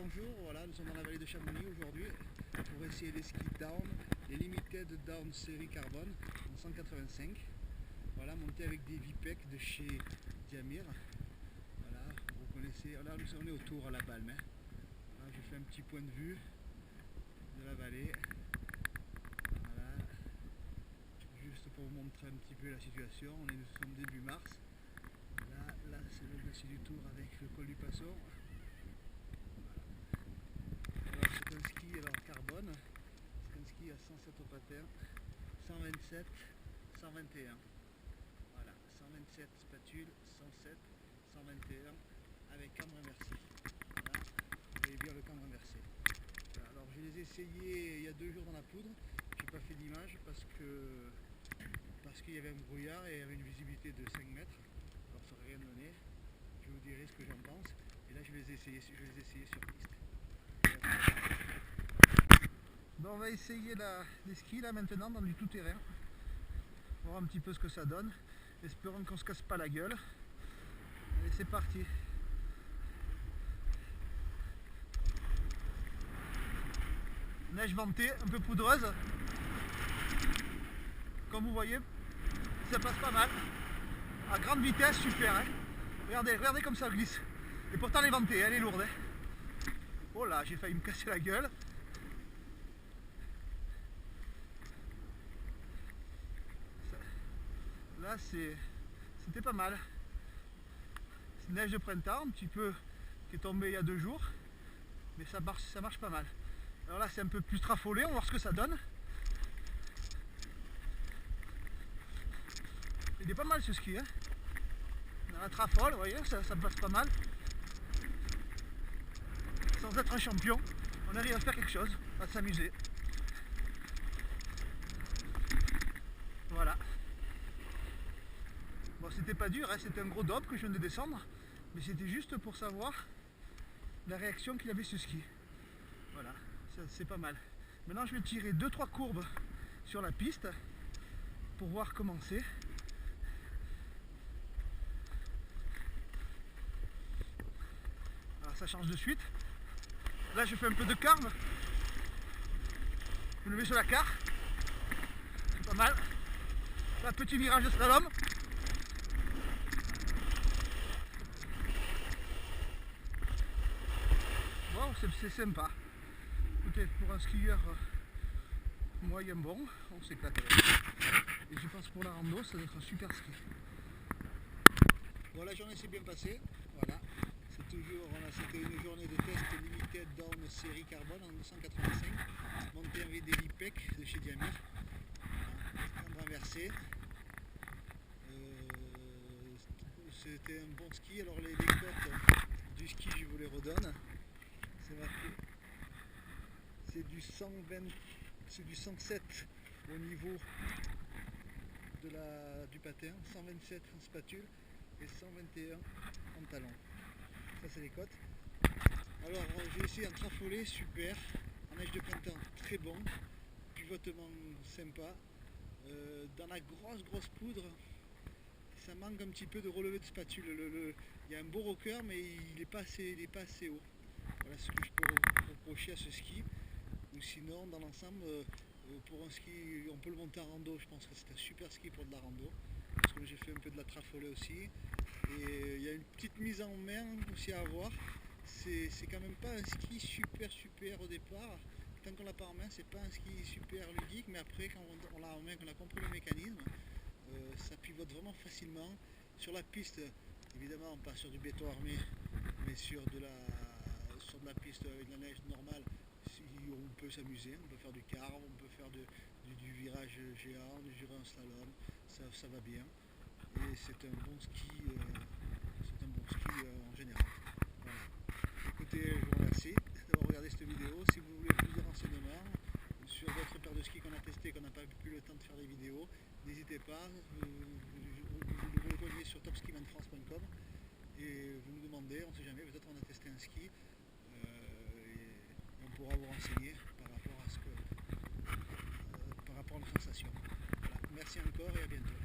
bonjour, voilà, nous sommes dans la vallée de Chamonix aujourd'hui pour essayer les skis down, les Limited Down série carbone en 185. Voilà, monté avec des Vipec de chez Diamir. Voilà, vous connaissez, là on est autour à la Balme. Hein. Voilà, je fais un petit point de vue de la vallée. Voilà, juste pour vous montrer un petit peu la situation. Nous sommes début mars. Là c'est le glacier du Tour avec le col du Passon. C'est un ski carbone, c'est un ski à 107 au patin, 127, 121. Voilà, 127 spatules, 107, 121 avec cambre inversé. Voilà, vous voyez bien le cambre inversé. Voilà, alors je les ai essayés il y a 2 jours dans la poudre, je n'ai pas fait d'image parce qu'il y avait un brouillard et il y avait une visibilité de 5 mètres, alors ça n'aurait rien donné. Je vous dirai ce que j'en pense. Et là je les ai essayés sur piste. Bon, on va essayer les skis là maintenant dans du tout terrain, voir un petit peu ce que ça donne, espérons qu'on se casse pas la gueule. Allez, c'est parti. Neige ventée, un peu poudreuse, comme vous voyez ça passe pas mal, à grande vitesse, super hein. Regardez comme ça glisse, et pourtant elle est ventée, elle est lourde hein. Oh là, j'ai failli me casser la gueule. Là c'était pas mal. C'est une neige de printemps, un petit peu qui est tombée il y a 2 jours, mais ça marche pas mal. Alors là c'est un peu plus trafolé, on va voir ce que ça donne. Il est pas mal ce ski hein. On a la trafole, vous voyez, ça passe pas mal. Sans être un champion, on arrive à faire quelque chose, à s'amuser. Voilà. Bon, c'était pas dur, hein, c'était un gros dope que je viens de descendre, mais c'était juste pour savoir la réaction qu'il avait ce ski. Voilà, c'est pas mal. Maintenant je vais tirer 2-3 courbes sur la piste pour voir comment c'est. Alors ça change de suite. Là je fais un peu de carve. Je me mets sur la carte. C'est pas mal. Là petit virage de slalom. Bon, c'est sympa. Écoutez, pour un skieur moyen bon, on s'éclate. Et je pense pour la rando, ça va être un super ski. Bon, la journée s'est bien passée. Voilà. C'était une journée de test Limited Down série carbone en 285, monté avec des Vipec de chez Diamir, cambre inversé. C'était un bon ski. Alors les cotes du ski, je vous les redonne. C'est marqué, c'est du 120, c'est du 107 au niveau du patin, 127 en spatule et 121 en talon. Ça c'est les cotes. Alors j'ai essayé un trafolé, super, en neige de printemps très bon, pivotement sympa, dans la grosse poudre, ça manque un petit peu de relevé de spatule, il y a un beau rocker mais il n'est pas assez haut. Voilà ce que je peux reprocher à ce ski. Ou sinon dans l'ensemble, pour un ski, on peut le monter en rando, je pense que c'est un super ski pour de la rando, parce que j'ai fait un peu de la trafolée aussi. Et il y a une petite mise en main aussi à avoir. C'est quand même pas un ski super au départ. Tant qu'on l'a pas en main, c'est pas un ski super ludique, mais après quand on l'a en main, qu'on a compris le mécanisme, ça pivote vraiment facilement. Sur la piste, évidemment, pas sur du béton armé, mais sur de la piste avec de la neige normale, on peut s'amuser, on peut faire du carve, on peut faire du virage géant, du giron slalom, ça va bien. Et c'est un bon ski, en général. Voilà. Écoutez, je vous remercie d'avoir regardé cette vidéo. Si vous voulez plus de renseignements sur d'autres paires de skis qu'on a testé, qu'on n'a pas eu le temps de faire des vidéos, n'hésitez pas, vous le rejoignez sur topskimanfrance.com et vous nous demandez, on ne sait jamais, peut-être on a testé un ski et on pourra vous renseigner par rapport à nos sensations. Voilà. Merci encore et à bientôt.